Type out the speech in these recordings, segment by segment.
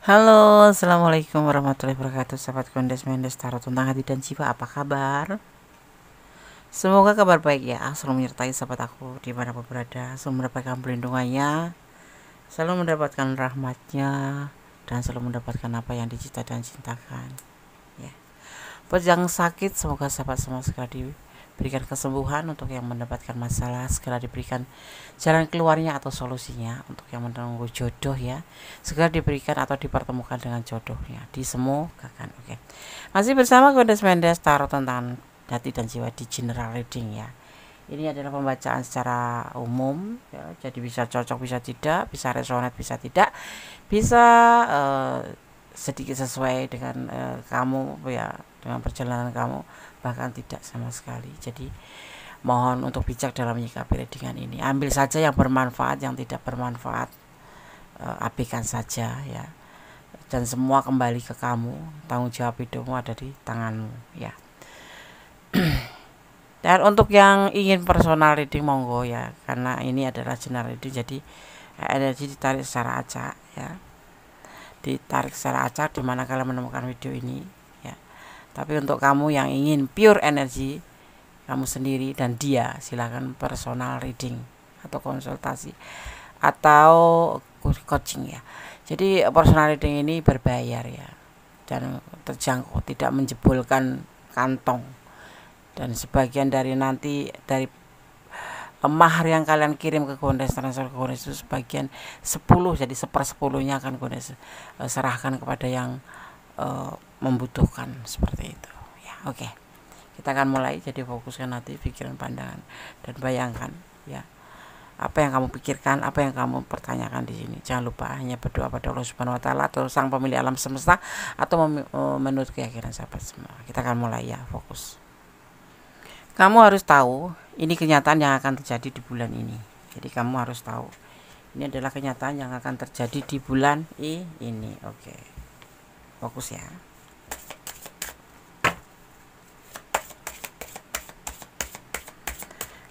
Halo, assalamualaikum warahmatullahi wabarakatuh. Sahabat Kondes Mendes Tarot tentang hati dan jiwa, apa kabar? Semoga kabar baik ya, selalu menyertai sahabat aku dimanapun berada, selalu mendapatkan perlindungannya, selalu mendapatkan rahmatnya, dan selalu mendapatkan apa yang dicita dan cintakan ya. Buat yang sakit, semoga sahabat semua segera diberikan kesembuhan. Untuk yang mendapatkan masalah, segera diberikan jalan keluarnya atau solusinya. Untuk yang menunggu jodoh ya, segera diberikan atau dipertemukan dengan jodohnya, disemogakan. Oke, masih bersama Kondes Mendes Tarot tentang hati dan jiwa di general reading ya. Ini adalah pembacaan secara umum ya, jadi bisa cocok, bisa tidak, bisa resonate, bisa tidak, bisa sedikit sesuai dengan kamu ya, dengan perjalanan kamu, bahkan tidak sama sekali. Jadi mohon untuk bijak dalam menyikapi readingan ini. Ambil saja yang bermanfaat, yang tidak bermanfaat abaikan saja ya. Dan semua kembali ke kamu. Tanggung jawab hidupmu ada di tanganmu ya. Dan untuk yang ingin personal reading monggo ya, karena ini adalah general reading, jadi energi ditarik secara acak ya. Ditarik secara acak di mana kalian menemukan video ini ya. Tapi untuk kamu yang ingin pure energi kamu sendiri dan dia, silakan personal reading atau konsultasi atau coaching ya. Jadi personal reading ini berbayar ya, dan terjangkau, tidak menjebolkan kantong. Dan sebagian dari nanti dari mahar yang kalian kirim ke Kondes, transfer ke Kondes itu sebagian 10, jadi 1/10-nya akan Kondes serahkan kepada yang membutuhkan, seperti itu ya. Oke, kita akan mulai. Jadi fokuskan hati, pikiran, pandangan, dan bayangkan ya apa yang kamu pikirkan, apa yang kamu pertanyakan di sini. Jangan lupa hanya berdoa pada Allah Subhanahu wa taala atau Sang Pemilik alam semesta, atau menurut keyakinan sahabat semua. Kita akan mulai ya, fokus. Kamu harus tahu ini kenyataan yang akan terjadi di bulan ini. Jadi kamu harus tahu ini adalah kenyataan yang akan terjadi di bulan ini. Oke, fokus ya.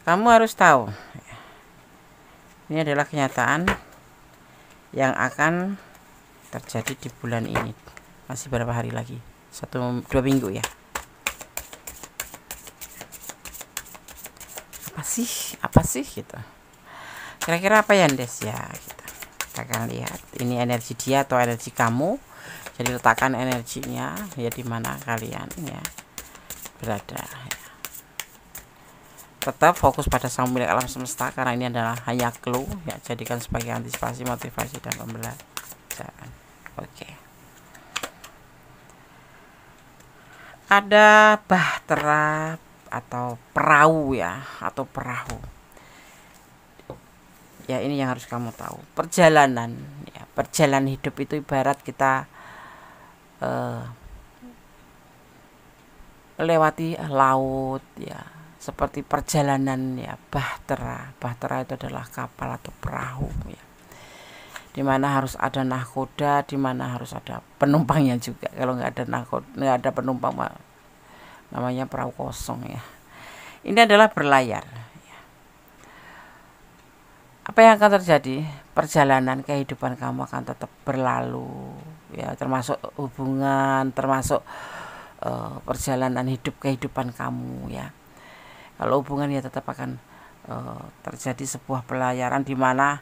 Kamu harus tahu ini adalah kenyataan yang akan terjadi di bulan ini. Masih berapa hari lagi? 1-2 minggu ya. Apa sih gitu. Kira-kira apa ya, Des ya gitu. Kita akan lihat ini energi dia atau energi kamu. Jadi letakkan energinya ya di mana kalian ya berada ya. Tetap fokus pada Sang Pemilik alam semesta, karena ini adalah hanya clue ya, jadikan sebagai antisipasi, motivasi, dan pembelajaran. Oke. Ada bahtera atau perahu ya, atau perahu ya. Ini yang harus kamu tahu. Perjalanan ya, perjalanan hidup itu ibarat kita melewati laut ya, seperti perjalanan ya. Bahtera itu adalah kapal atau perahu ya, dimana harus ada nahkoda, dimana harus ada penumpangnya juga. Kalau nggak ada nahkoda, nggak ada penumpang, namanya perahu kosong ya. Ini adalah berlayar ya. Apa yang akan terjadi? Perjalanan kehidupan kamu akan tetap berlalu ya, termasuk hubungan, termasuk perjalanan hidup kehidupan kamu ya. Kalau hubungan ya tetap akan terjadi sebuah pelayaran, di mana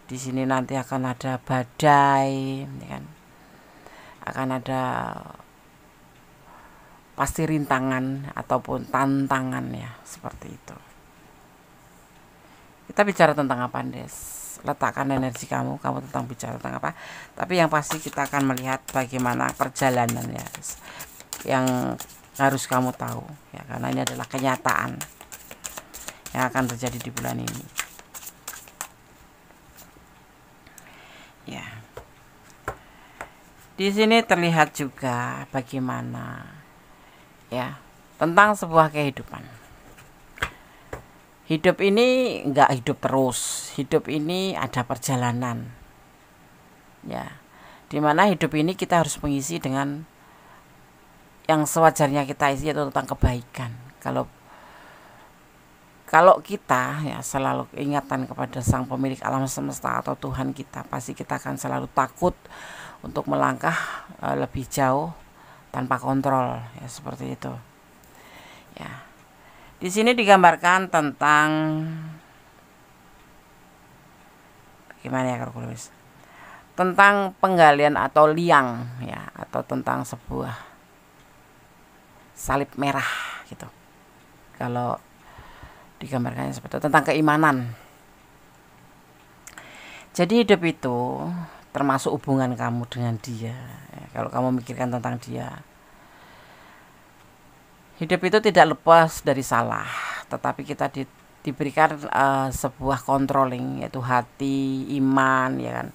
di sini nanti akan ada badai ya kan? Akan ada pasti rintangan ataupun tantangan ya, seperti itu. Kita bicara tentang apa, Des? Letakkan energi kamu tentang bicara tentang apa. Tapi yang pasti kita akan melihat bagaimana perjalanan ya, yang harus kamu tahu ya, karena ini adalah kenyataan yang akan terjadi di bulan ini ya. Di sini terlihat juga bagaimana ya tentang sebuah kehidupan. Hidup ini enggak hidup terus. Hidup ini ada perjalanan ya, dimana hidup ini kita harus mengisi dengan yang sewajarnya kita isi, yaitu tentang kebaikan. kalau kita ya selalu ingatan kepada Sang Pemilik alam semesta atau Tuhan kita, pasti kita akan selalu takut untuk melangkah lebih jauh tanpa kontrol, ya seperti itu. Ya. Di sini digambarkan tentang gimana ya kalau tentang penggalian atau liang ya, atau tentang sebuah salib merah gitu. Kalau digambarkannya seperti itu, tentang keimanan. Jadi hidup itu termasuk hubungan kamu dengan dia. Ya, kalau kamu mikirkan tentang dia, hidup itu tidak lepas dari salah, tetapi kita diberikan sebuah controlling, yaitu hati, iman, ya kan,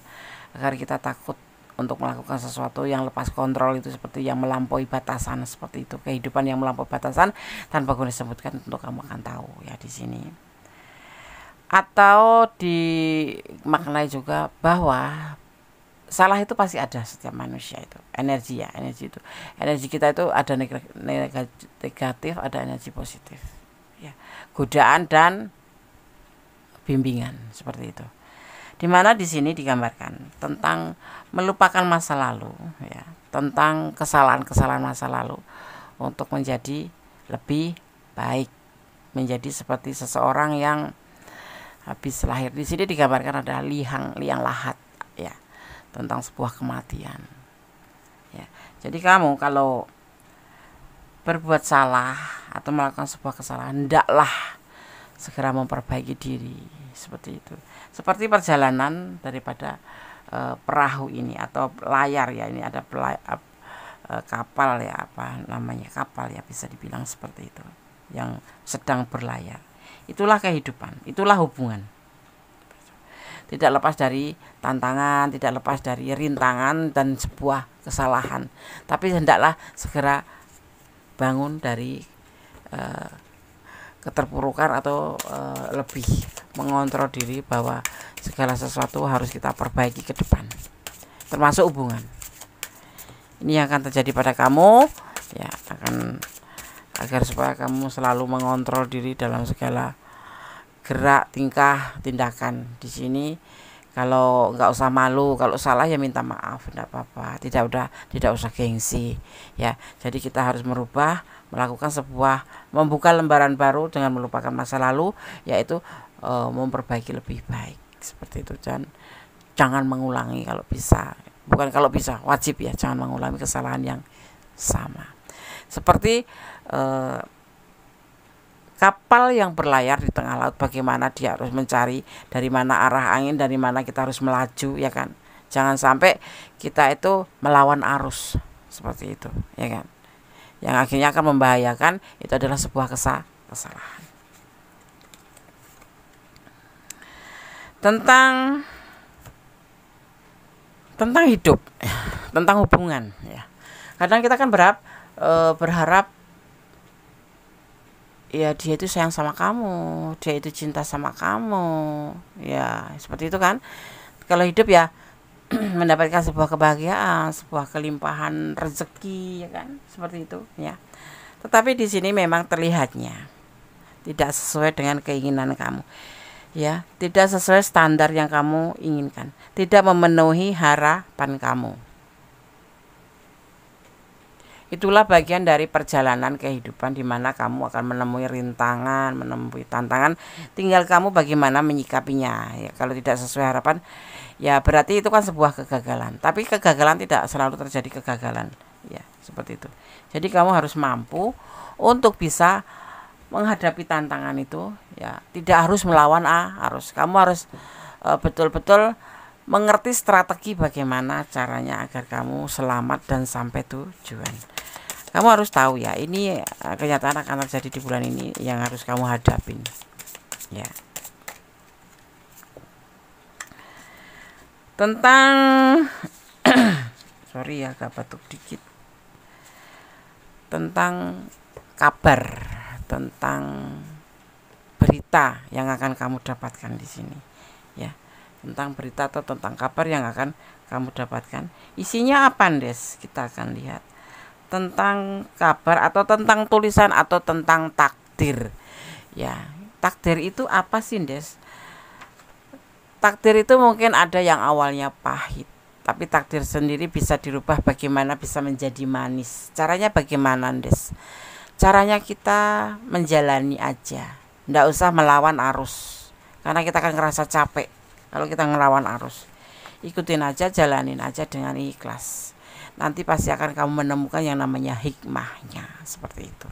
agar kita takut untuk melakukan sesuatu yang lepas kontrol, itu seperti yang melampaui batasan, seperti itu. Kehidupan yang melampaui batasan tanpa gue disebutkan, tentu kamu akan tahu ya di sini. Atau dimaknai juga bahwa salah itu pasti ada setiap manusia itu. Energi ya, energi itu. Energi kita itu ada negatif, ada energi positif. Ya, godaan dan bimbingan seperti itu. Dimana di sini digambarkan tentang melupakan masa lalu, ya, tentang kesalahan-kesalahan masa lalu untuk menjadi lebih baik, menjadi seperti seseorang yang habis lahir. Di sini digambarkan ada liang lahat, ya, tentang sebuah kematian. Ya, jadi kamu kalau berbuat salah atau melakukan sebuah kesalahan, hendaklah segera memperbaiki diri, seperti itu. Seperti perjalanan daripada perahu ini atau layar ya, ini ada kapal ya, apa namanya, kapal ya, bisa dibilang seperti itu, yang sedang berlayar. Itulah kehidupan, itulah hubungan. Tidak lepas dari tantangan, tidak lepas dari rintangan dan sebuah kesalahan, tapi hendaklah segera bangun dari keterpurukan atau lebih mengontrol diri bahwa segala sesuatu harus kita perbaiki ke depan, termasuk hubungan. Ini yang akan terjadi pada kamu, ya, akan agar supaya kamu selalu mengontrol diri dalam segala gerak, tingkah, tindakan. Di sini kalau nggak usah malu, kalau salah ya minta maaf, tidak apa-apa, tidak usah gengsi, ya. Jadi kita harus merubah, melakukan membuka lembaran baru dengan melupakan masa lalu, yaitu memperbaiki lebih baik, seperti itu. Dan jangan mengulangi kalau bisa, bukan kalau bisa, wajib ya, jangan mengulangi kesalahan yang sama. Seperti kapal yang berlayar di tengah laut, bagaimana dia harus mencari dari mana arah angin, dari mana kita harus melaju, ya kan. Jangan sampai kita itu melawan arus, seperti itu, ya kan. Yang akhirnya akan membahayakan, itu adalah sebuah kesalahan. Tentang hidup, tentang hubungan, ya. Kadang kita kan berharap ya dia itu sayang sama kamu, dia itu cinta sama kamu, ya seperti itu kan. Kalau hidup ya mendapatkan sebuah kebahagiaan, sebuah kelimpahan rezeki, ya kan, seperti itu, ya. Tetapi di sini memang terlihatnya tidak sesuai dengan keinginan kamu, ya, tidak sesuai standar yang kamu inginkan, tidak memenuhi harapan kamu. Itulah bagian dari perjalanan kehidupan, di mana kamu akan menemui rintangan, menemui tantangan. Tinggal kamu bagaimana menyikapinya. Ya, kalau tidak sesuai harapan, ya berarti itu kan sebuah kegagalan. Tapi kegagalan tidak selalu terjadi kegagalan. Ya, seperti itu. Jadi kamu harus mampu untuk bisa menghadapi tantangan itu. Ya, tidak harus melawan arus. Kamu harus betul-betul mengerti strategi bagaimana caranya agar kamu selamat dan sampai tujuan. Kamu harus tahu ya, ini kenyataan akan terjadi di bulan ini yang harus kamu hadapin, ya. Tentang sorry ya, agak batuk dikit. Tentang kabar, tentang berita yang akan kamu dapatkan di sini, ya. Tentang berita atau tentang kabar yang akan kamu dapatkan. Isinya apa, Des? Kita akan lihat. Tentang kabar atau tentang tulisan atau tentang takdir. Ya, Takdir itu apa sih, Des? Takdir itu mungkin ada yang awalnya pahit, tapi takdir sendiri bisa dirubah bagaimana bisa menjadi manis. Caranya bagaimana, Des? Caranya kita menjalani aja, ndak usah melawan arus, karena kita akan ngerasa capek kalau kita ngelawan arus. Ikutin aja, jalanin aja dengan ikhlas. Nanti pasti akan kamu menemukan yang namanya hikmahnya, seperti itu.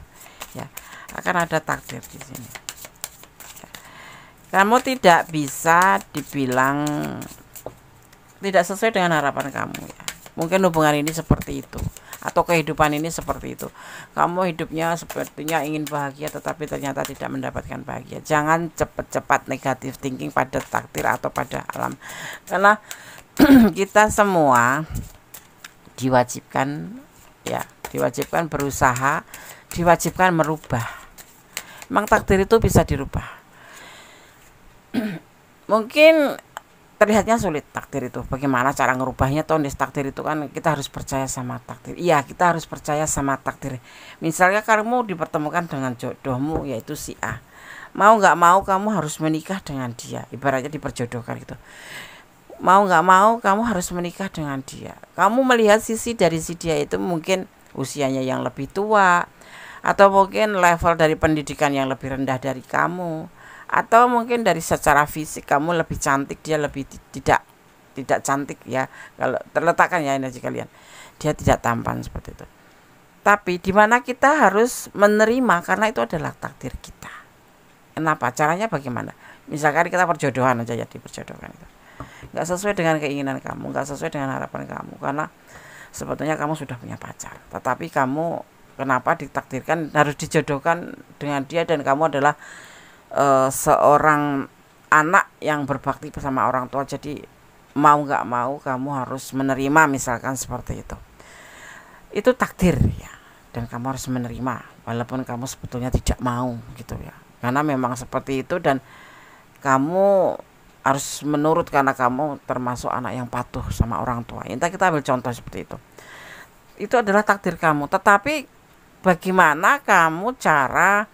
Ya, akan ada takdir di sini. Kamu tidak bisa dibilang tidak sesuai dengan harapan kamu, ya. Mungkin hubungan ini seperti itu, atau kehidupan ini seperti itu. Kamu hidupnya sepertinya ingin bahagia tetapi ternyata tidak mendapatkan bahagia. Jangan cepat-cepat negatif thinking pada takdir atau pada alam, karena kita semua diwajibkan, ya, diwajibkan berusaha, diwajibkan merubah. Memang takdir itu bisa dirubah. Mungkin terlihatnya sulit takdir itu. Bagaimana cara ngerubahnya? Tonis, takdir itu kan kita harus percaya sama takdir. Iya, kita harus percaya sama takdir. Misalnya kamu dipertemukan dengan jodohmu, yaitu si A. Mau nggak mau kamu harus menikah dengan dia. Ibaratnya diperjodohkan gitu. Mau nggak mau kamu harus menikah dengan dia. Kamu melihat sisi dari si dia itu mungkin usianya yang lebih tua, atau mungkin level dari pendidikan yang lebih rendah dari kamu, atau mungkin dari secara fisik kamu lebih cantik, dia lebih tidak cantik, ya, kalau terletakkan ya energi kalian, dia tidak tampan seperti itu. Tapi di mana kita harus menerima karena itu adalah takdir kita. Kenapa? Caranya bagaimana? Misalkan kita perjodohan aja, ya, diperjodohkan itu nggak sesuai dengan keinginan kamu, nggak sesuai dengan harapan kamu, karena sebetulnya kamu sudah punya pacar, tetapi kamu kenapa ditakdirkan harus dijodohkan dengan dia, dan kamu adalah seorang anak yang berbakti bersama orang tua, jadi mau nggak mau kamu harus menerima, misalkan seperti itu takdir, ya, dan kamu harus menerima walaupun kamu sebetulnya tidak mau gitu, ya, karena memang seperti itu, dan kamu harus menurut karena kamu termasuk anak yang patuh sama orang tua. Entah, kita ambil contoh seperti itu adalah takdir kamu, tetapi bagaimana kamu cara,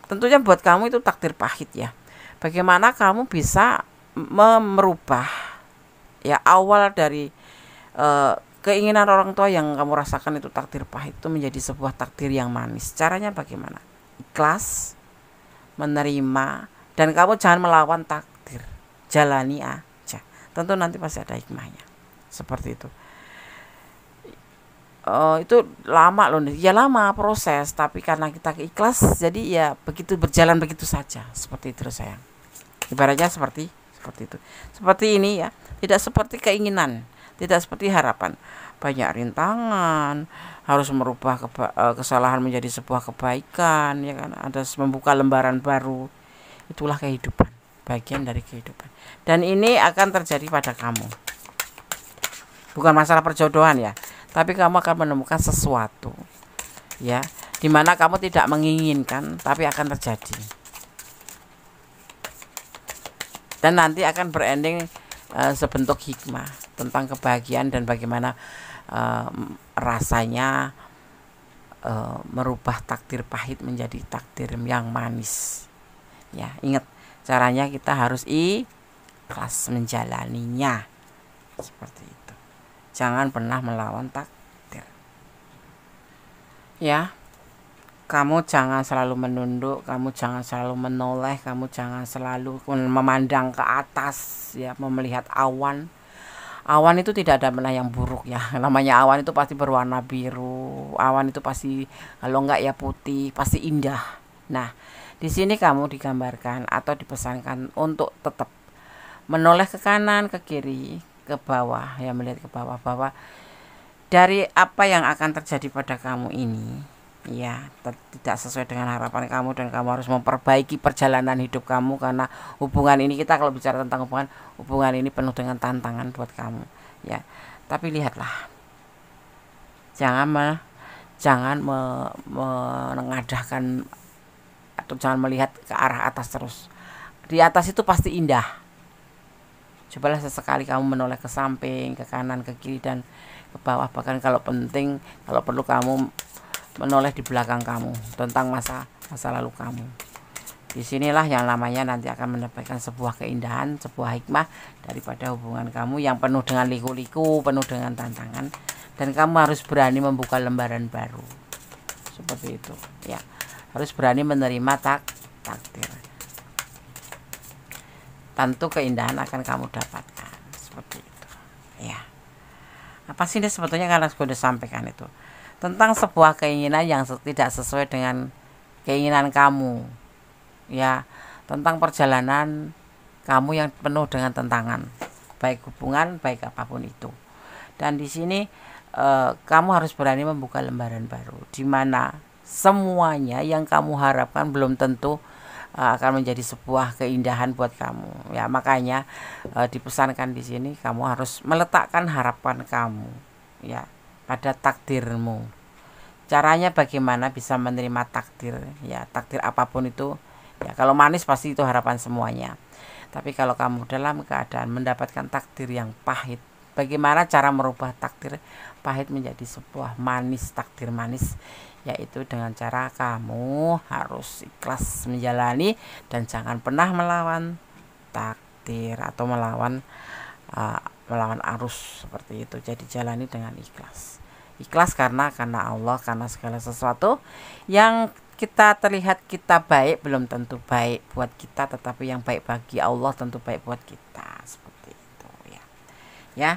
tentunya buat kamu itu takdir pahit, ya. Bagaimana kamu bisa merubah, ya, awal dari keinginan orang tua yang kamu rasakan itu takdir pahit itu menjadi sebuah takdir yang manis. Caranya bagaimana? Ikhlas, menerima, dan kamu jangan melawan takdir. Jalani aja. Tentu nanti pasti ada hikmahnya. Seperti itu. Itu lama loh, ya, lama proses, tapi karena kita ikhlas jadi ya begitu, berjalan begitu saja, seperti itu, sayang. Ibaratnya seperti itu, seperti ini, ya, tidak seperti keinginan, tidak seperti harapan, banyak rintangan, harus merubah kesalahan menjadi sebuah kebaikan, ya kan, ada membuka lembaran baru. Itulah kehidupan, bagian dari kehidupan, dan ini akan terjadi pada kamu. Bukan masalah perjodohan, ya, tapi kamu akan menemukan sesuatu, ya, dimana kamu tidak menginginkan tapi akan terjadi, dan nanti akan berending sebentuk hikmah tentang kebahagiaan dan bagaimana rasanya merubah takdir pahit menjadi takdir yang manis, ya. Ingat, caranya kita harus ikhlas menjalaninya, seperti itu. Jangan pernah melawan takdir, ya. Kamu jangan selalu menunduk, kamu jangan selalu menoleh, kamu jangan selalu memandang ke atas, ya, melihat awan. Awan itu tidak ada mana yang buruk, ya. Namanya awan itu pasti berwarna biru, awan itu pasti, kalau enggak ya putih, pasti indah. Nah, di sini kamu digambarkan atau dipesankan untuk tetap menoleh ke kanan, ke kiri, ke bawah, ya, melihat ke bawah, bahwa dari apa yang akan terjadi pada kamu ini, ya, tidak sesuai dengan harapan kamu, dan kamu harus memperbaiki perjalanan hidup kamu, karena hubungan ini, kita kalau bicara tentang hubungan ini penuh dengan tantangan buat kamu, ya. Tapi lihatlah, jangan mengadahkan atau jangan melihat ke arah atas terus. Di atas itu pasti indah. Cobalah sesekali kamu menoleh ke samping, ke kanan, ke kiri, dan ke bawah. Bahkan kalau penting, kalau perlu kamu menoleh di belakang kamu tentang masa lalu kamu. Disinilah yang namanya nanti akan mendapatkan sebuah keindahan, sebuah hikmah daripada hubungan kamu yang penuh dengan liku-liku, penuh dengan tantangan, dan kamu harus berani membuka lembaran baru. Seperti itu ya, harus berani menerima takdir. Tentu keindahan akan kamu dapatkan. Seperti itu ya. Apa sih ini sebetulnya, karena sudah sampaikan itu tentang sebuah keinginan yang tidak sesuai dengan keinginan kamu ya, tentang perjalanan kamu yang penuh dengan tantangan, baik hubungan, baik apapun itu. Dan di sini kamu harus berani membuka lembaran baru, di mana semuanya yang kamu harapkan belum tentu akan menjadi sebuah keindahan buat kamu ya. Makanya dipesankan di sini kamu harus meletakkan harapan kamu ya pada takdirmu. Caranya bagaimana bisa menerima takdir ya, takdir apapun itu ya. Kalau manis pasti itu harapan semuanya, tapi kalau kamu dalam keadaan mendapatkan takdir yang pahit, bagaimana cara merubah takdir pahit menjadi sebuah manis, takdir manis, yaitu dengan cara kamu harus ikhlas menjalani dan jangan pernah melawan takdir atau melawan arus seperti itu. Jadi jalani dengan ikhlas. Ikhlas karena Allah, karena segala sesuatu yang kita terlihat kita baik belum tentu baik buat kita, tetapi yang baik bagi Allah tentu baik buat kita. Seperti itu ya. Ya,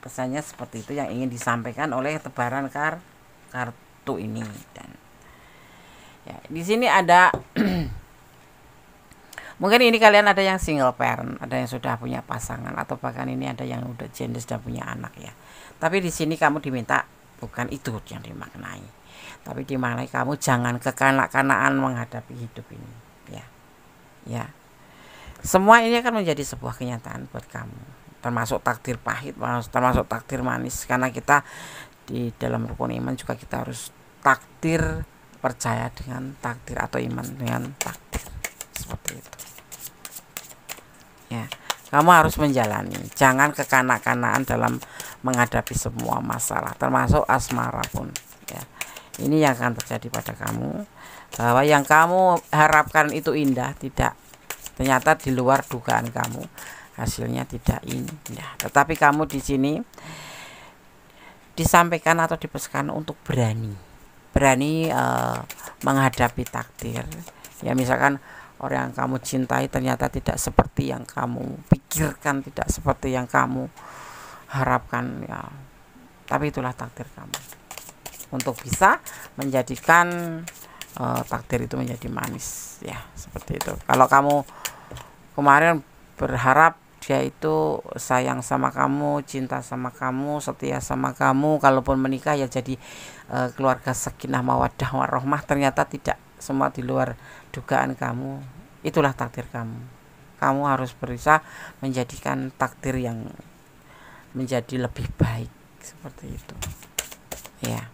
pesannya seperti itu yang ingin disampaikan oleh tebaran kartu ini. Dan ya, di sini ada mungkin ini kalian ada yang single parent, ada yang sudah punya pasangan, atau bahkan ini ada yang udah janda, sudah punya anak ya. Tapi di sini kamu diminta bukan itu yang dimaknai, tapi dimana kamu jangan kekanak-kanakan menghadapi hidup ini ya. Semua ini akan menjadi sebuah kenyataan buat kamu, termasuk takdir pahit, termasuk takdir manis, karena kita di dalam rukun iman juga kita harus takdir, percaya dengan takdir atau iman dengan takdir. Seperti itu ya. Kamu harus menjalani, jangan kekanak-kanakan dalam menghadapi semua masalah, termasuk asmara pun ya. Ini yang akan terjadi pada kamu, bahwa yang kamu harapkan itu indah, tidak, ternyata di luar dugaan kamu, hasilnya tidak indah. Tetapi kamu di sini disampaikan atau dipesankan untuk berani menghadapi takdir ya. Misalkan orang yang kamu cintai ternyata tidak seperti yang kamu pikirkan, tidak seperti yang kamu harapkan ya, tapi itulah takdir kamu untuk bisa menjadikan takdir itu menjadi manis ya. Seperti itu. Kalau kamu kemarin berharap dia itu sayang sama kamu, cinta sama kamu, setia sama kamu, kalaupun menikah ya jadi keluarga sakinah mawaddah warahmah, ternyata tidak, semua di luar dugaan kamu, itulah takdir kamu. Kamu harus berusaha menjadikan takdir yang menjadi lebih baik. Seperti itu ya.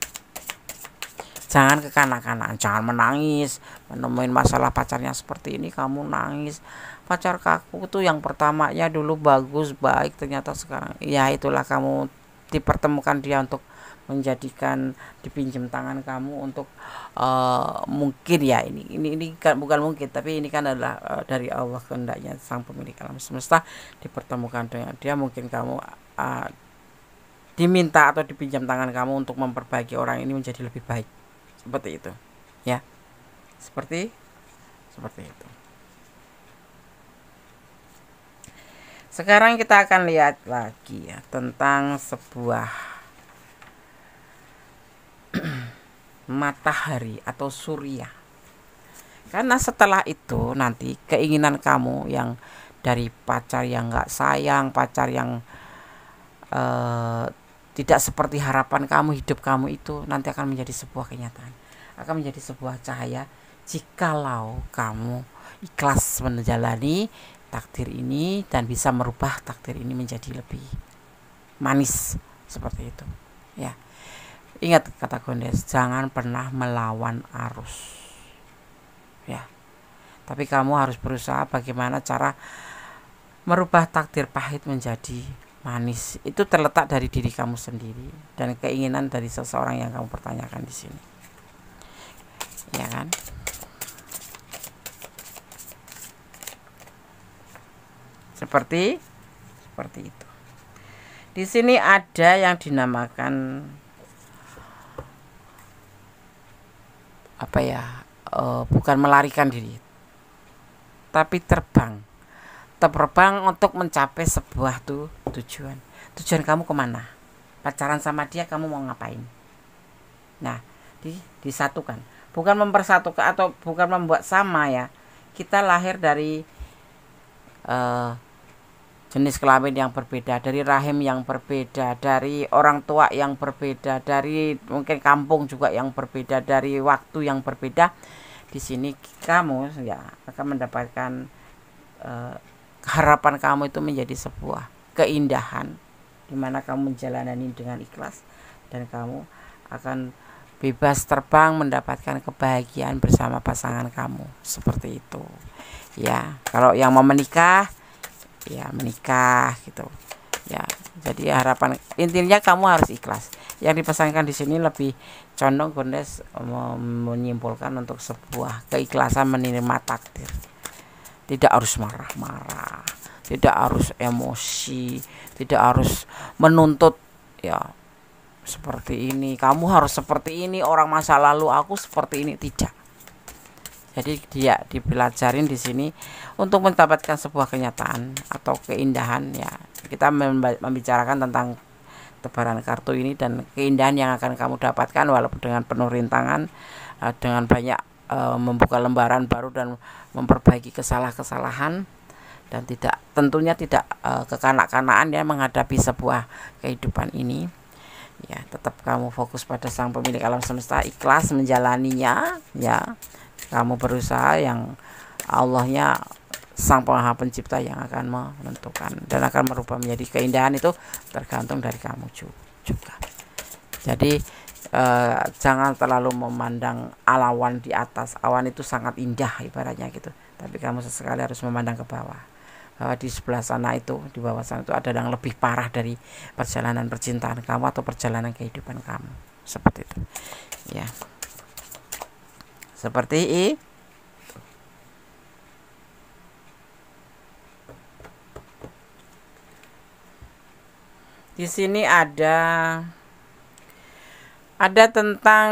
Jangan kekanak-kanakan, jangan menangis menemuin masalah pacarnya seperti ini, kamu nangis, pacar kaku tuh yang pertamanya dulu bagus baik, ternyata sekarang ya. Itulah kamu dipertemukan dia untuk menjadikan, dipinjam tangan kamu untuk mungkin ya, ini kan bukan mungkin, tapi ini kan adalah dari Allah kehendaknya, sang pemilik alam semesta, dipertemukan dengan dia. Mungkin kamu diminta atau dipinjam tangan kamu untuk memperbaiki orang ini menjadi lebih baik. Seperti itu ya. Seperti itu. Sekarang kita akan lihat lagi ya tentang sebuah matahari atau surya. Karena setelah itu nanti keinginan kamu yang dari pacar yang gak sayang, pacar yang tidak seperti harapan kamu, hidup kamu itu nanti akan menjadi sebuah kenyataan, akan menjadi sebuah cahaya jikalau kamu ikhlas menjalani takdir ini dan bisa merubah takdir ini menjadi lebih manis. Seperti itu ya. Ingat kata Gondes, jangan pernah melawan arus ya, tapi kamu harus berusaha bagaimana cara merubah takdir pahit menjadi manis. Itu terletak dari diri kamu sendiri dan keinginan dari seseorang yang kamu pertanyakan di sini ya kan. Seperti itu. Di sini ada yang dinamakan apa ya? Bukan melarikan diri, tapi terbang untuk mencapai sebuah tujuan. Tujuan kamu kemana? Pacaran sama dia, kamu mau ngapain? Nah, disatukan, bukan mempersatukan atau bukan membuat sama ya. Kita lahir dari jenis kelamin yang berbeda, dari rahim yang berbeda, dari orang tua yang berbeda, dari mungkin kampung juga yang berbeda, dari waktu yang berbeda. Di sini kamu ya akan mendapatkan harapan kamu itu menjadi sebuah keindahan, dimana kamu menjalani dengan ikhlas dan kamu akan bebas terbang mendapatkan kebahagiaan bersama pasangan kamu, seperti itu ya. Kalau yang mau menikah ya menikah gitu ya. Jadi harapan intinya kamu harus ikhlas. Yang dipesankan di sini lebih condong Gondes menyimpulkan untuk sebuah keikhlasan menerima takdir. Tidak harus marah-marah, tidak harus emosi, tidak harus menuntut ya seperti ini, kamu harus seperti ini, orang masa lalu aku seperti ini, tidak. Jadi dia dipelajarin di sini untuk mendapatkan sebuah kenyataan atau keindahan ya. Kita membicarakan tentang tebaran kartu ini dan keindahan yang akan kamu dapatkan walaupun dengan penuh rintangan, dengan banyak membuka lembaran baru dan memperbaiki kesalahan-kesalahan, dan tentunya tidak kekanak-kanakan ya menghadapi sebuah kehidupan ini ya. Tetap kamu fokus pada sang pemilik alam semesta, ikhlas menjalaninya ya. Kamu berusaha, yang Allahnya sang Maha Pencipta yang akan menentukan dan akan merubah menjadi keindahan. Itu tergantung dari kamu juga. Jadi jangan terlalu memandang awan di atas. Awan itu sangat indah ibaratnya gitu, tapi kamu sesekali harus memandang ke bawah, bahwa di sebelah sana itu, di bawah sana itu ada yang lebih parah dari perjalanan percintaan kamu atau perjalanan kehidupan kamu, seperti itu ya. Seperti ini. Di sini ada tentang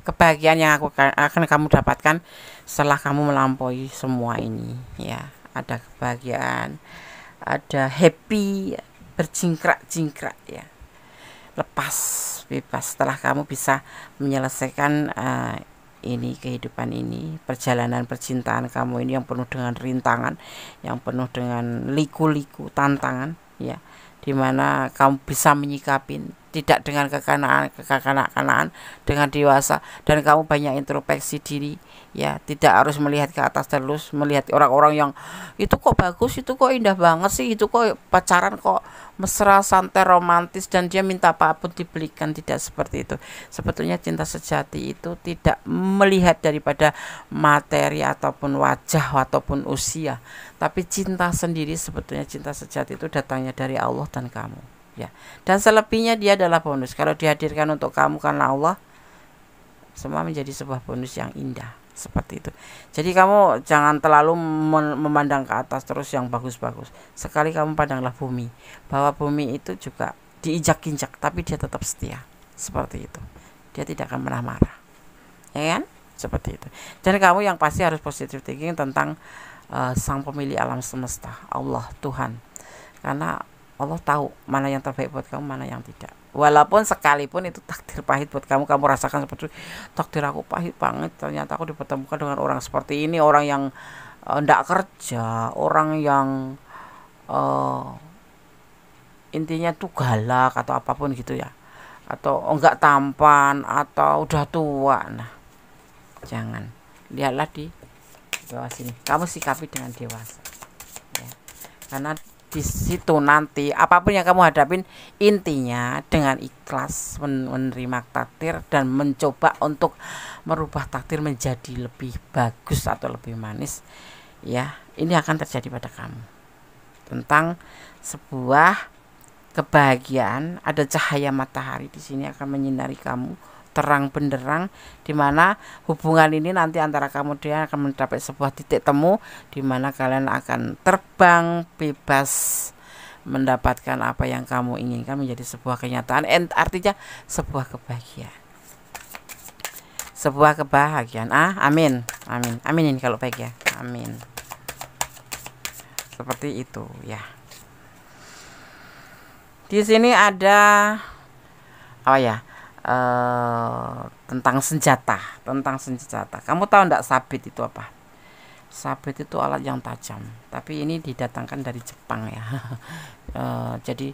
kebahagiaan yang akan kamu dapatkan setelah kamu melampaui semua ini ya. Ada kebahagiaan, ada happy, berjingkrak-jingkrak ya, lepas, bebas setelah kamu bisa menyelesaikan ini kehidupan ini, perjalanan percintaan kamu ini yang penuh dengan rintangan, yang penuh dengan liku-liku tantangan ya, dimana kamu bisa menyikapin tidak dengan kekanak-kanaan, dengan dewasa, dan kamu banyak introspeksi diri ya. Tidak harus melihat ke atas terus, melihat orang-orang yang itu kok bagus, itu kok indah banget sih, itu kok pacaran kok mesra, santai, romantis, dan dia minta apapun dibelikan. Tidak seperti itu. Sebetulnya cinta sejati itu tidak melihat daripada materi ataupun wajah ataupun usia, tapi cinta sendiri. Sebetulnya cinta sejati itu datangnya dari Allah dan kamu ya. Dan selebihnya dia adalah bonus. Kalau dihadirkan untuk kamu karena Allah, semua menjadi sebuah bonus yang indah, seperti itu. Jadi kamu jangan terlalu memandang ke atas terus yang bagus-bagus. Sekali kamu pandanglah bumi, bahwa bumi itu juga diinjak-injak, tapi dia tetap setia, seperti itu. Dia tidak akan pernah marah, ya kan? Seperti itu. Dan kamu yang pasti harus positive thinking tentang sang pemilik alam semesta, Allah, Tuhan, karena Allah tahu mana yang terbaik buat kamu, mana yang tidak. Walaupun sekalipun itu takdir pahit buat kamu rasakan seperti takdir aku pahit banget, ternyata aku dipertemukan dengan orang seperti ini, orang yang ndak kerja, orang yang intinya tuh galak atau apapun gitu ya, atau enggak tampan atau udah tua. Nah, jangan, lihatlah di bawah sini, kamu sikapi dengan dewasa ya. Karena di situ nanti apapun yang kamu hadapin, intinya dengan ikhlas menerima takdir dan mencoba untuk merubah takdir menjadi lebih bagus atau lebih manis ya. Ini akan terjadi pada kamu. Tentang sebuah kebahagiaan, ada cahaya matahari di sini akan menyinari kamu terang benderang, dimana hubungan ini nanti antara kamu dia akan mencapai sebuah titik temu, dimana kalian akan terbang bebas mendapatkan apa yang kamu inginkan menjadi sebuah kenyataan, artinya sebuah kebahagiaan. Amin, aminin kalau baik ya, amin. Seperti itu ya. Di sini ada tentang senjata. Kamu tahu enggak sabit itu apa? Sabit itu alat yang tajam, tapi ini didatangkan dari Jepang ya. Jadi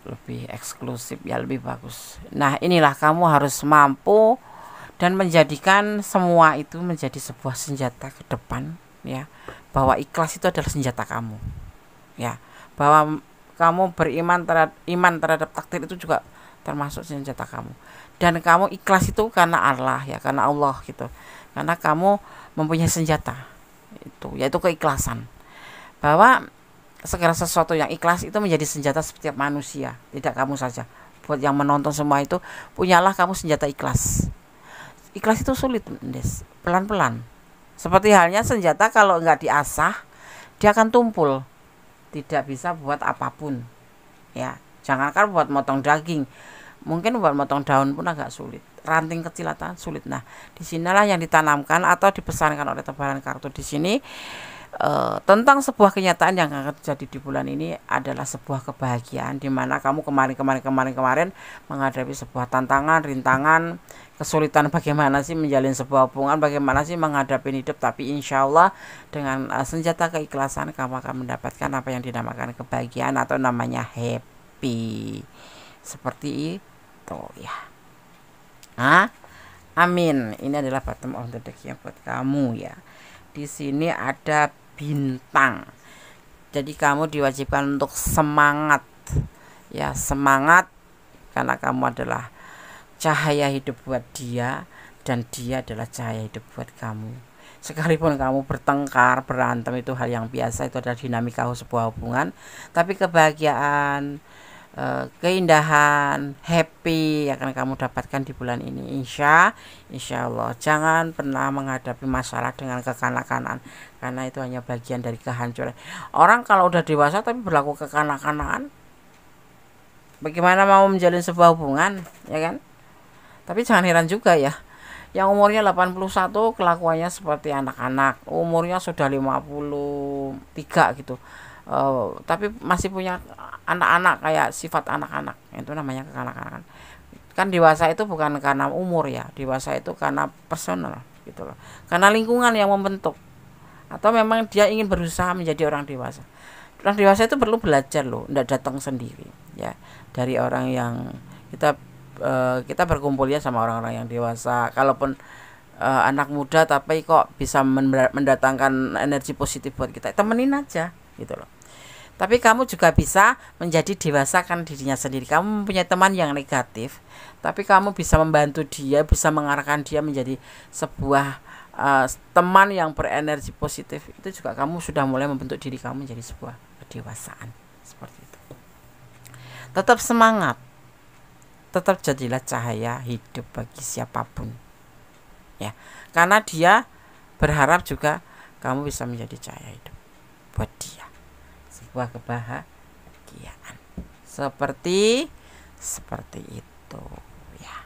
lebih eksklusif ya, lebih bagus. Nah, inilah kamu harus mampu dan menjadikan semua itu menjadi sebuah senjata ke depan ya, bahwa ikhlas itu adalah senjata kamu ya, bahwa kamu beriman terhadap takdir itu juga termasuk senjata kamu, dan kamu ikhlas itu karena Allah ya, karena Allah gitu, karena kamu mempunyai senjata itu, yaitu keikhlasan, bahwa segala sesuatu yang ikhlas itu menjadi senjata setiap manusia, tidak kamu saja. Buat yang menonton semua itu, punyalah kamu senjata ikhlas. Ikhlas itu sulit, Des, pelan-pelan. Seperti halnya senjata kalau nggak diasah, dia akan tumpul, tidak bisa buat apapun ya. Jangankan buat motong daging, mungkin buat motong daun pun agak sulit, ranting kecil atau sulit. Nah, disinilah yang ditanamkan atau dipesankan oleh tebaran kartu di sini tentang sebuah kenyataan yang akan terjadi di bulan ini adalah sebuah kebahagiaan, di mana kamu kemarin menghadapi sebuah tantangan, rintangan, kesulitan bagaimana sih menjalin sebuah hubungan, bagaimana sih menghadapi hidup, tapi insya Allah dengan senjata keikhlasan kamu akan mendapatkan apa yang dinamakan kebahagiaan atau namanya happy, seperti itu ya. Amin. Ini adalah bottom of the deck yang buat kamu ya. Di sini ada bintang. Jadi kamu diwajibkan untuk semangat ya, semangat karena kamu adalah cahaya hidup buat dia dan dia adalah cahaya hidup buat kamu. Sekalipun kamu bertengkar, berantem, itu hal yang biasa, itu adalah dinamika sebuah hubungan, tapi kebahagiaan, keindahan, happy akan kamu dapatkan di bulan ini, insya Allah. Jangan pernah menghadapi masalah dengan kekanak-kanakan, karena itu hanya bagian dari kehancuran. Orang kalau udah dewasa tapi berlaku kekanak-kanakan, bagaimana mau menjalin sebuah hubungan, ya kan? Tapi jangan heran juga ya, yang umurnya 81 kelakuannya seperti anak-anak, umurnya sudah 53 gitu, tapi masih punya anak-anak, kayak sifat anak-anak, itu namanya kekanak-kanakan. Kan dewasa itu bukan karena umur ya, dewasa itu karena personal gitu loh, karena lingkungan yang membentuk, atau memang dia ingin berusaha menjadi orang dewasa. Orang dewasa itu perlu belajar loh, tidak datang sendiri ya, dari orang yang kita berkumpul ya sama orang-orang yang dewasa. Kalaupun anak muda tapi kok bisa mendatangkan energi positif buat kita, temenin aja gitu loh. Tapi kamu juga bisa menjadi dewasakan dirinya sendiri. Kamu mempunyai teman yang negatif, tapi kamu bisa membantu dia, bisa mengarahkan dia menjadi sebuah teman yang berenergi positif. Itu juga kamu sudah mulai membentuk diri kamu menjadi sebuah kedewasaan, seperti itu. Tetap semangat, tetap jadilah cahaya hidup bagi siapapun ya, karena dia berharap juga kamu bisa menjadi cahaya hidup buat dia, sebuah kebahagiaan, seperti itu ya.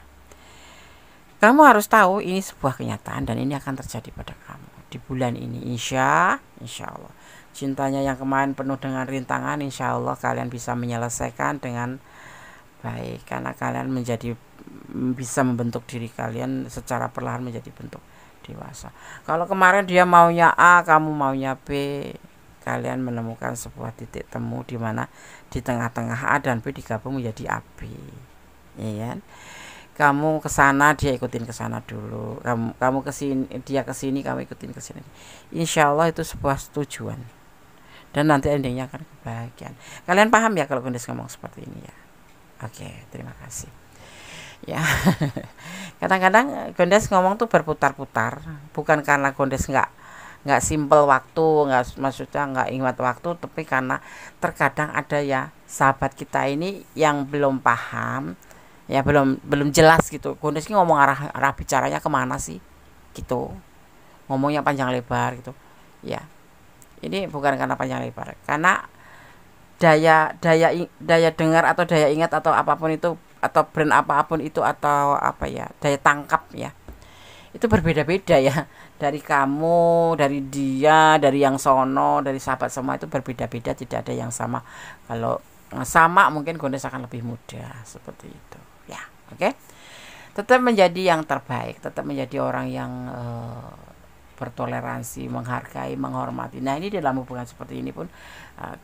Kamu harus tahu ini sebuah kenyataan dan ini akan terjadi pada kamu di bulan ini, insya Allah. Cintanya yang kemarin penuh dengan rintangan, insya Allah kalian bisa menyelesaikan dengan baik, karena kalian bisa membentuk diri kalian secara perlahan menjadi bentuk dewasa. Kalau kemarin dia maunya A, kamu maunya B, kalian menemukan sebuah titik temu di mana di tengah-tengah A dan B digabung menjadi AB, ya kan? Kamu ke sana, dia ikutin ke sana dulu. Kamu ke sini, dia ke sini, kamu ikutin ke sini. Insya Allah itu sebuah tujuan. Dan nanti endingnya akan kebahagiaan. Kalian paham ya kalau Gondes ngomong seperti ini ya? Oke, terima kasih. Ya. Kadang-kadang Gondes ngomong tuh berputar-putar, bukan karena Gondes nggak simpel waktu, maksudnya nggak ingat waktu, tapi karena terkadang ada ya sahabat kita ini yang belum paham ya belum jelas gitu. Gondes ini ngomong arah bicaranya kemana sih gitu, ngomongnya panjang lebar gitu ya. Ini bukan karena panjang lebar, karena daya dengar atau daya ingat atau apapun itu, atau brand apapun itu, atau apa ya, daya tangkap ya, itu berbeda-beda ya. Dari kamu, dari dia, dari yang sono, dari sahabat, semua itu berbeda-beda, tidak ada yang sama. Kalau sama mungkin Gondes akan lebih mudah seperti itu ya. Oke, tetap menjadi yang terbaik, tetap menjadi orang yang bertoleransi, menghargai, menghormati. Nah, ini dalam hubungan seperti ini pun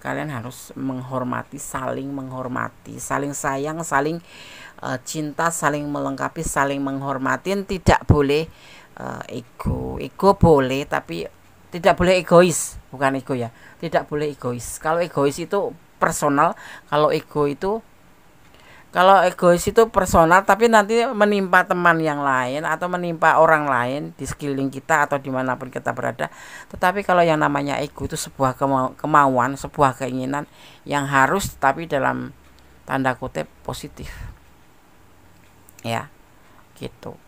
kalian harus menghormati, saling menghormati, saling sayang, saling cinta, saling melengkapi, saling menghormatin. Tidak boleh ego boleh, tapi tidak boleh egois. Bukan ego ya, tidak boleh egois. Kalau egois itu personal, kalau egois itu personal, tapi nanti menimpa teman yang lain atau menimpa orang lain di sekeliling kita atau dimanapun kita berada. Tetapi kalau yang namanya ego itu sebuah kemauan, sebuah keinginan yang harus, tapi dalam tanda kutip positif ya, gitu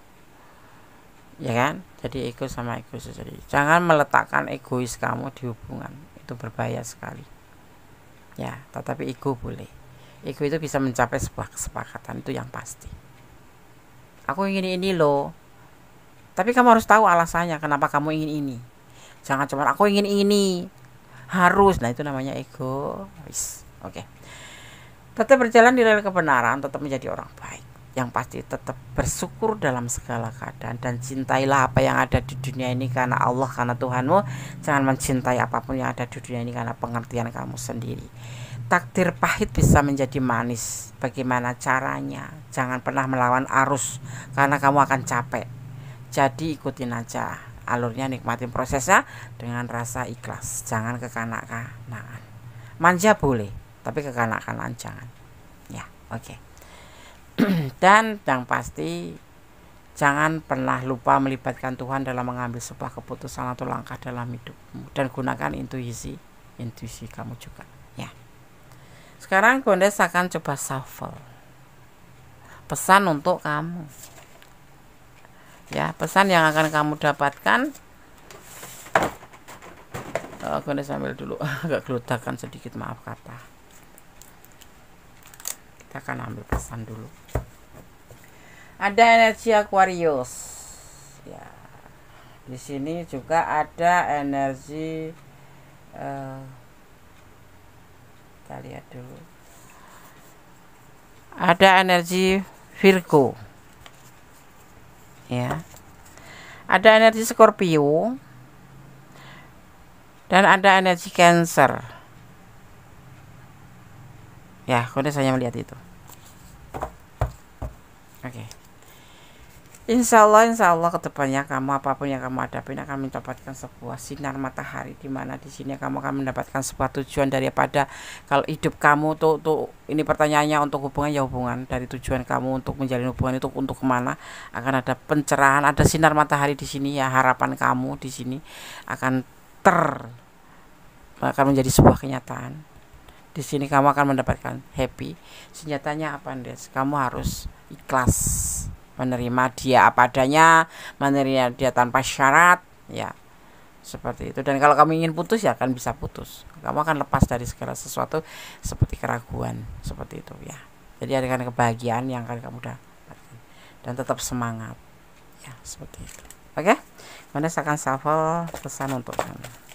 ya kan. Jadi ego sama egois, jadi jangan meletakkan egois kamu di hubungan, itu berbahaya sekali ya. Tetapi ego boleh. Ego itu bisa mencapai sebuah kesepakatan, itu yang pasti. Aku ingin ini loh, tapi kamu harus tahu alasannya kenapa kamu ingin ini. Jangan cuma aku ingin ini, harus. Nah, itu namanya egois. Oke. Tetap berjalan di rel kebenaran, tetap menjadi orang baik. Yang pasti tetap bersyukur dalam segala keadaan, dan cintailah apa yang ada di dunia ini karena Allah, karena Tuhanmu. Jangan mencintai apapun yang ada di dunia ini karena pengertian kamu sendiri. Takdir pahit bisa menjadi manis. Bagaimana caranya? Jangan pernah melawan arus, karena kamu akan capek. Jadi ikutin aja alurnya, nikmatin prosesnya dengan rasa ikhlas. Jangan kekanak-kanakan. Manja boleh, tapi kekanak-kanakan jangan. Ya, oke. Dan yang pasti jangan pernah lupa melibatkan Tuhan dalam mengambil sebuah keputusan atau langkah dalam hidupmu, dan gunakan intuisi kamu juga ya. Sekarang Gondes akan coba shuffle pesan untuk kamu ya. Pesan yang akan kamu dapatkan, Gondes ambil dulu agak geludakan sedikit, maaf kata. Kita akan ambil pesan dulu. Ada energi Aquarius ya. Di sini juga ada energi kita lihat dulu. Ada energi Virgo ya. Ada energi Scorpio dan ada energi Cancer ya. Gondes hanya melihat itu. Oke. Insya Allah kedepannya kamu, apapun yang kamu hadapin, akan mendapatkan sebuah sinar matahari, di mana di sini kamu akan mendapatkan sebuah tujuan. Daripada kalau hidup kamu tuh ini pertanyaannya untuk hubungan ya, hubungan dari tujuan kamu untuk menjalin hubungan itu untuk kemana, akan ada pencerahan, ada sinar matahari di sini ya. Harapan kamu di sini akan menjadi sebuah kenyataan. Di sini kamu akan mendapatkan happy. Senjatanya apa, Des? Kamu harus ikhlas menerima dia apa adanya, menerima dia tanpa syarat ya, seperti itu. Dan kalau kamu ingin putus ya akan bisa putus, kamu akan lepas dari segala sesuatu seperti keraguan, seperti itu ya. Jadi ada kebahagiaan yang akan kamu dapatkan, dan tetap semangat ya, seperti itu. Oke, Gondes akan shuffle pesan untuk kamu.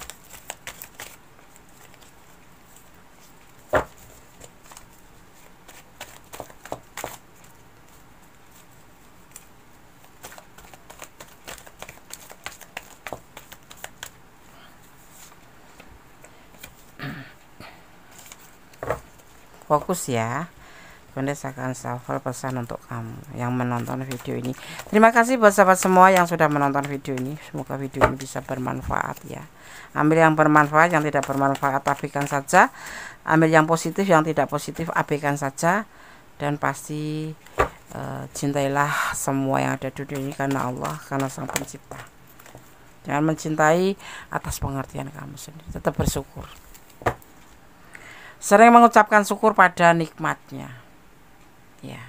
Fokus ya. Gondes akan shuffle pesan untuk kamu yang menonton video ini. Terima kasih buat sahabat semua yang sudah menonton video ini. Semoga video ini bisa bermanfaat ya. Ambil yang bermanfaat, yang tidak bermanfaat abaikan saja. Ambil yang positif, yang tidak positif abaikan saja. Dan pasti cintailah semua yang ada di dunia ini karena Allah, karena Sang Pencipta. Jangan mencintai atas pengertian kamu sendiri. Tetap bersyukur. Sering mengucapkan syukur pada nikmatnya ya.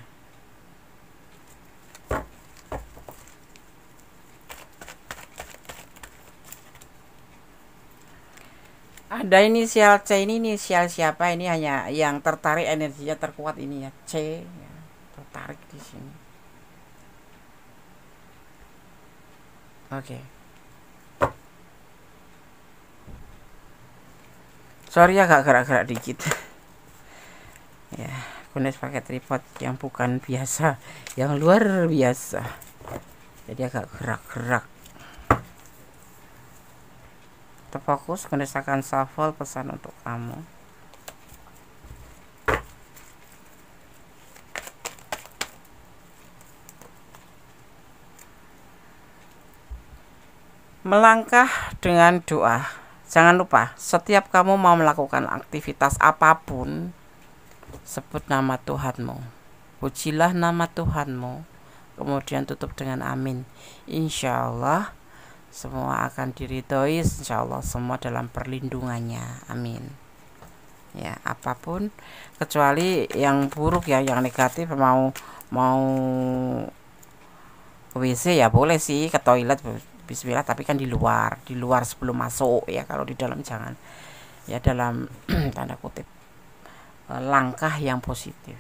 Ada inisial C, ini inisial siapa? Ini hanya yang tertarik, energinya terkuat ini ya, C ya, tertarik di sini. Oke. Sorry agak gerak-gerak dikit. Ya, Gunes pakai tripod yang bukan biasa, yang luar biasa. Jadi agak gerak-gerak. Terfokus, Gunes akan shuffle pesan untuk kamu. Melangkah dengan doa. Jangan lupa, setiap kamu mau melakukan aktivitas apapun, sebut nama Tuhanmu. Pujilah nama Tuhanmu. Kemudian tutup dengan amin. Insya Allah semua akan diridhoi. Insya Allah semua dalam perlindungannya. Amin. Ya, apapun kecuali yang buruk ya, yang negatif, mau ke WC ya boleh sih, ke toilet bismillah, tapi kan di luar sebelum masuk ya. Kalau di dalam jangan ya, dalam tanda kutip langkah yang positif.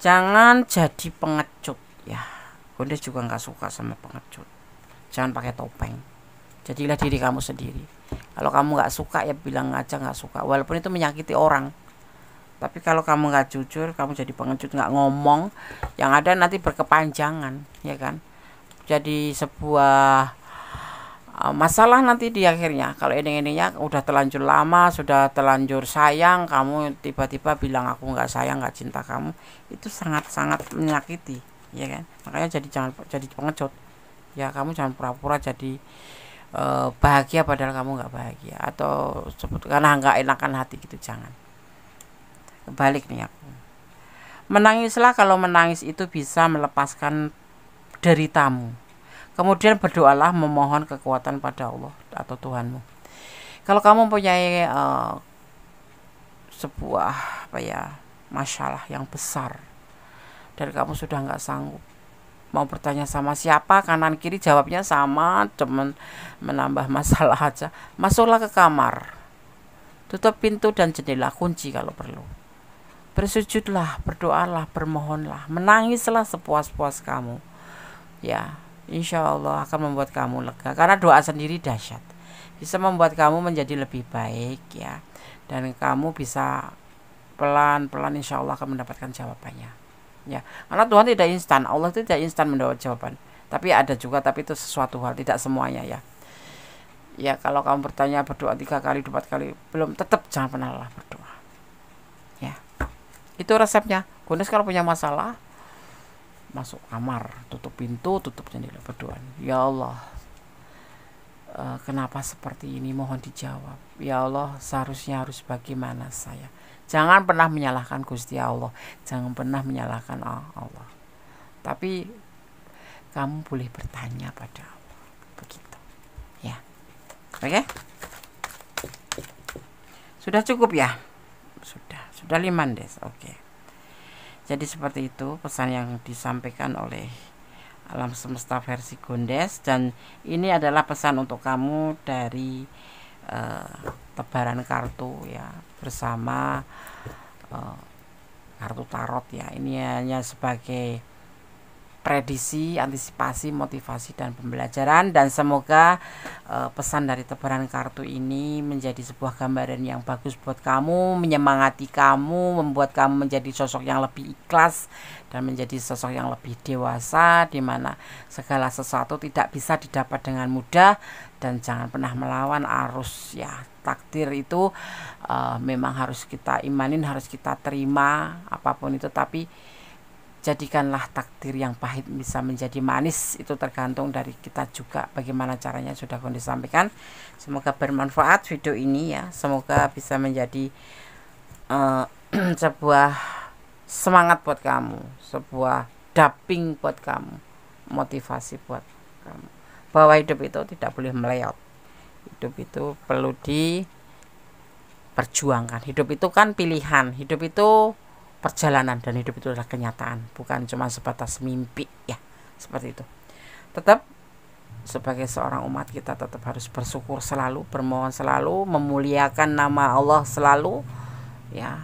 Jangan jadi pengecut ya. Bunda juga nggak suka sama pengecut. Jangan pakai topeng. Jadilah diri kamu sendiri. Kalau kamu nggak suka ya bilang aja nggak suka, walaupun itu menyakiti orang. Tapi kalau kamu nggak jujur, kamu jadi pengecut, nggak ngomong, yang ada nanti berkepanjangan, ya kan? Jadi sebuah masalah nanti di akhirnya. Kalau ending-endingnya udah terlanjur lama, sudah terlanjur sayang, kamu tiba-tiba bilang aku nggak sayang, nggak cinta kamu, itu sangat-sangat menyakiti, ya kan? Makanya jangan jadi pengecut. Ya, kamu jangan pura-pura jadi bahagia padahal kamu nggak bahagia, atau karena nggak enakan hati gitu, jangan. Balik nih aku. Menangislah, kalau menangis itu bisa melepaskan deritamu. Kemudian berdoalah, memohon kekuatan pada Allah atau Tuhanmu. Kalau kamu mempunyai sebuah masalah yang besar dan kamu sudah nggak sanggup, mau bertanya sama siapa, kanan kiri jawabnya sama, cuman menambah masalah aja, masuklah ke kamar, tutup pintu dan jendela, kunci kalau perlu. Bersujudlah, berdoalah, bermohonlah, menangislah sepuas-puas kamu. Ya, insya Allah akan membuat kamu lega, karena doa sendiri dahsyat, bisa membuat kamu menjadi lebih baik ya, dan kamu bisa pelan-pelan insya Allah akan mendapatkan jawabannya ya. Karena Tuhan tidak instan, Allah itu tidak instan mendapat jawaban, tapi ada juga, tapi itu sesuatu hal, tidak semuanya ya. Ya, kalau kamu bertanya, berdoa 3 kali 4 kali belum, tetap jangan pernah lelah berdoa ya. Itu resepnya. Gunes kalau punya masalah, masuk kamar, tutup pintu, tutup jendela, berdoa, ya Allah, kenapa seperti ini, mohon dijawab ya Allah, seharusnya harus bagaimana saya. Jangan pernah menyalahkan Gusti Allah, jangan pernah menyalahkan Allah, tapi kamu boleh bertanya pada Allah, begitu ya. Oke, sudah cukup ya, sudah 5 des. Oke. Jadi seperti itu pesan yang disampaikan oleh alam semesta versi Gondes, dan ini adalah pesan untuk kamu dari tebaran kartu ya, bersama kartu tarot ya. Ini hanya sebagai prediksi, antisipasi, motivasi, dan pembelajaran, dan semoga pesan dari tebaran kartu ini menjadi sebuah gambaran yang bagus buat kamu, menyemangati kamu, membuat kamu menjadi sosok yang lebih ikhlas dan menjadi sosok yang lebih dewasa, di mana segala sesuatu tidak bisa didapat dengan mudah, dan jangan pernah melawan arus ya. Takdir itu memang harus kita imanin, harus kita terima apapun itu, tapi jadikanlah takdir yang pahit bisa menjadi manis. Itu tergantung dari kita juga bagaimana caranya, sudah aku disampaikan. Semoga bermanfaat video ini ya, semoga bisa menjadi sebuah semangat buat kamu, sebuah daping buat kamu, motivasi buat kamu, bahwa hidup itu tidak boleh meleot. Hidup itu perlu diperjuangkan. Hidup itu kan pilihan, hidup itu perjalanan, dan hidup itu adalah kenyataan, bukan cuma sebatas mimpi ya, seperti itu. Tetap sebagai seorang umat kita tetap harus bersyukur selalu, bermohon selalu, memuliakan nama Allah selalu, ya,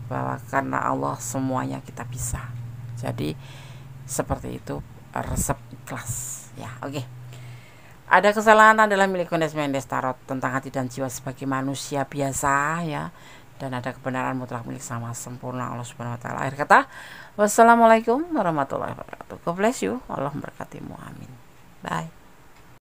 bahwa karena Allah semuanya kita bisa. Jadi seperti itu resep ikhlas, ya. Oke. Ada kesalahan adalah milik Mendes Tarot tentang hati dan jiwa sebagai manusia biasa, ya, dan ada kebenaran mutlak milik sama sempurna Allah Subhanahu wa taala. Akhir kata, wassalamualaikum warahmatullahi wabarakatuh. God bless you. Allah memberkatimu. Amin. Bye.